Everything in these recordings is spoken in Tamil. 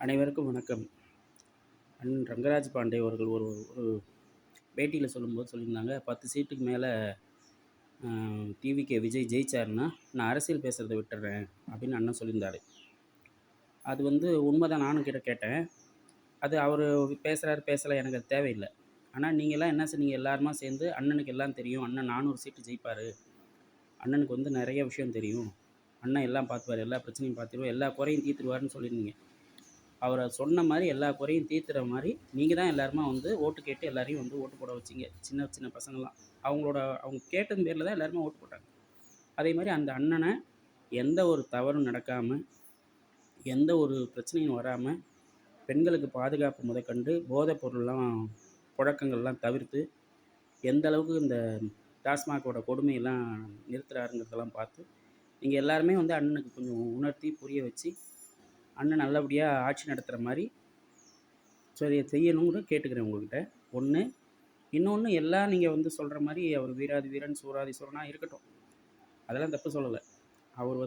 அனைவருக்கும் வணக்கம். அண்ணன் ரங்கராஜ் பாண்டே அவர்கள் ஒரு ஒரு பேட்டியில சொல்லும்போது சொல்லியிருந்தாங்க, 10 சீட்டுக்கு மேல டிவிகே விஜய் ஜெயிச்சாருன்னா, நான் அரசியல் பேசுறத விட்டுர்றேன் அப்படின்னு அண்ணன் சொல்லியிருந்தாரு. அது உண்மைதான். நானும் கேட்டேன். அது அவரு பேசுறாரு, பேசல எனக்கு அது தேவையில்ல. ஆனா நீங்கலாம் என்ன சொன்னீங்க? எல்லாருமா சேர்ந்து அண்ணனுக்கு எல்லாம் தெரியும். அண்ணன் 400 சீட்டு ஜெயிப்பாரு. அண்ணனுக்கு நெறைய விஷயம் தெரியும். அண்ணன் எல்லாம் பார்த்துப்பாரு. எல்லா பிரச்சனையும் பார்த்துருவாரு. எல்லா குறையும் தீர்த்துருவாருன்னு சொல்லியிருந்தீங்க. அவர சொன்ன மாரி எல்லா குறையும் தீர்த்துற மாரி, நீங்க தான் எல்லாருமா ஓட்டு கேட்டு எல்லாரையும் ஓட்டு போட வச்சீங்க. சின்ன சின்ன பசங்கலாம். அவங்க கேட்டதன் பேர்ல தான் எல்லாருமே ஓட்டு போட்டாங்க. அதே மாரி அந்த அண்ணன எந்த ஒரு தவறும் நடக்காம, எந்த ஒரு பிரச்சனையும் வராம, பெண்களுக்கு பாதுகாப்பு முதற்கண்டு போதைப் பொருள்லாம் புழக்கங்கள்லாம் தவிர்த்து, எந்த அளவுக்கு இந்த டாஸ்மாகோட கொடுமையெல்லாம் நிறுத்துறாருங்கிறதெல்லாம் பார்த்து, நீங்க எல்லாருமே அண்ணனுக்கு கொஞ்சம் உணர்த்தி, புரிய வச்சு, அண்ணன் நல்லபடியா ஆட்சி நடத்துற மாரி சரி செய்யணும்னு கேட்டுக்கிறேன் உங்ககிட்ட. 1. இன்னொன்னு எல்லாம் நீங்க சொல்ற மாரி அவர் வீராதி வீரன், சூராதி சூரனா இருக்கட்டும். அதெல்லாம் தப்பு சொல்லல. அவர்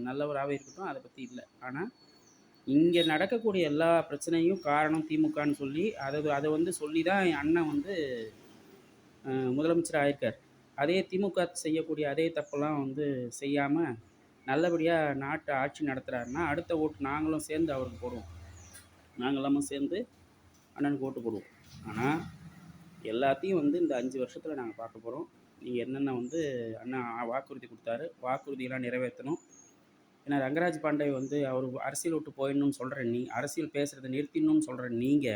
நல்லவராவே இருக்கட்டும். அத பத்தி இல்ல. ஆனா, இங்க நடக்கக்கூடிய எல்லா பிரச்சனையும் காரணம் திமுகன்னு சொல்லி, அத சொல்லி தான் என் அண்ணன் முதலமைச்சர் ஆயிருக்காரு. அதே திமுக செய்யக்கூடிய அதே தப்பெல்லாம் செய்யாம, நல்லபடியா நாட்ட ஆட்சி நடத்துறாருன்னா, அடுத்த ஓட்டு நாங்களும் சேர்ந்து அவருக்கு போடுவோம். நாங்கெல்லாமும் சேர்ந்து அண்ணனுக்கு ஓட்டு போடுவோம். ஆனா, எல்லாத்தையும் இந்த 5 வருஷத்துல நாங்க பார்க்க போறோம். நீங்க என்னென்ன அண்ணா வாக்குறுதி குடுத்தாரு, வாக்குறுதியெல்லாம் நிறைவேத்தணும். ஏன்னா ரங்கராஜ் பாண்டே அவரு அரசியல் விட்டு போயிடணும்னு சொல்ற அரசியல் பேசுறத நிறுத்திடணும்னு சொல்ற நீங்க,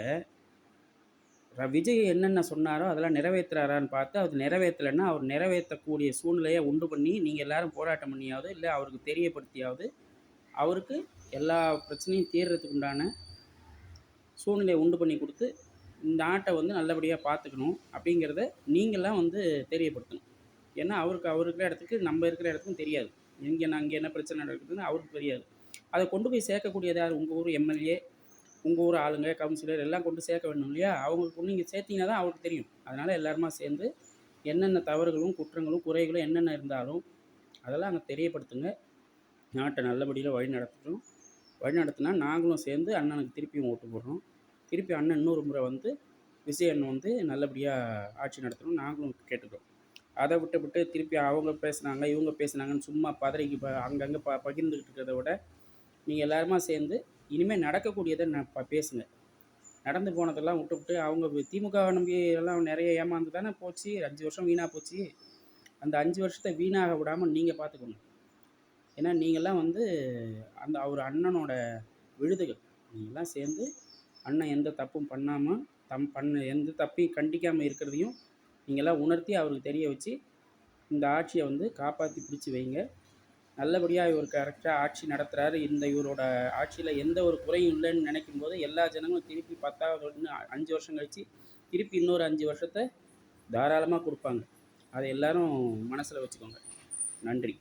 விஜய் என்னென்ன சொன்னாரோ அதெல்லாம் நிறைவேத்துறாரான்னு பார்த்து, அது நிறைவேத்தலன்னா, அவர் நிறைவேத்தக்கூடிய சூழ்நிலைய உண்டு பண்ணி, நீங்க எல்லாரும் போராட்டம் பண்ணியாவது, இல்ல அவருக்கு தெரியப்படுத்தியாவது, அவருக்கு எல்லா பிரச்சனையும் தீர்றதுக்கு உண்டான சூழ்நிலைய உண்டு பண்ணி குடுத்து, இந்த நாட்ட நல்லபடியா பார்த்துக்கணும் அப்படிங்கிறத நீங்கலாம் தெரியப்படுத்தணும். ஏன்னா, அவர் இருக்கிற இடத்துக்கு, நம்ம இருக்கிற இடத்துக்கும் தெரியாது. அங்கே என்ன பிரச்சனை நடக்குதுன்னு அவருக்கு தெரியாது. அத கொண்டு போய் சேர்க்கக்கூடியது யாரு? உங்க ஊர் எம்எல்ஏ, உங்க ஊர் ஆளுங்க, கவுன்சிலர் எல்லாம் கொண்டு சேர்க்க வேணும் இல்லையா? அவங்களுக்கு நீங்க சேர்த்தீங்கன்னா தான் அவருக்கு தெரியும். அதனால எல்லாருமா சேர்ந்து என்னென்ன தவறுகளும், குற்றங்களும், குறைகளும் என்னென்ன இருந்தாலும், அதெல்லாம் அங்க தெரியப்படுத்துங்க. நாட்ட நல்லபடியா வழிநடத்துனா நாங்களும் சேர்ந்து அண்ணனுக்கு திருப்பியும் ஓட்டு போடுறோம். திருப்பி அண்ணன் இன்னொரு முறை விஜய் அண்ணன் நல்லபடியா ஆட்சி நடத்தணும்னு நாங்களும் கேட்டுக்கிறோம். அத விட்டுப்புட்டு திருப்பி அவங்க பேசுனாங்க, இவங்க பேசுனாங்கன்னு சும்மா பதறிக்கி அங்கங்க பகிர்ந்துக்கிட்டு இருக்கிறத விட, நீங்க எல்லாருமா சேர்ந்து இனிமே நடக்கக்கூடியத பேசுங்க. நடந்து போனதெல்லாம் விட்டுப்புட்டு அவங்க திமுகவ நம்பி எல்லாம் நெறைய ஏமாந்து தானே போச்சு. 5 வருஷம் வீணா போச்சு. அந்த 5 வருஷத்த வீணாக விடாம நீங்க பார்த்துக்கணும். ஏன்னா நீங்கலாம் அந்த அவர் அண்ணனோட விழுதுகள். நீங்கலாம் சேர்ந்து அண்ணன் எந்த தப்பும் பண்ணாம, எந்த தப்பையும் கண்டிக்காம இருக்கிறதையும் நீங்கலாம் உணர்த்தி அவருக்கு தெரிய வச்சு, இந்த ஆட்சிய காப்பாத்தி பிடிச்சு வைங்க. நல்லபடியா இவர் கரெக்ட்டா ஆட்சி நடத்துறாரு. இவரோட ஆட்சியில எந்த ஒரு குறையும் இல்லன்னு நினைக்கும்போது, எல்லா ஜனங்களும் திருப்பி 10வது 5 வருஷம் கழிச்சு, திருப்பி இன்னொரு 5 வருஷத்த தாராளமா குடுப்பாங்க. அத எல்லாரும் மனசுல வச்சுக்கோங்க. நன்றி.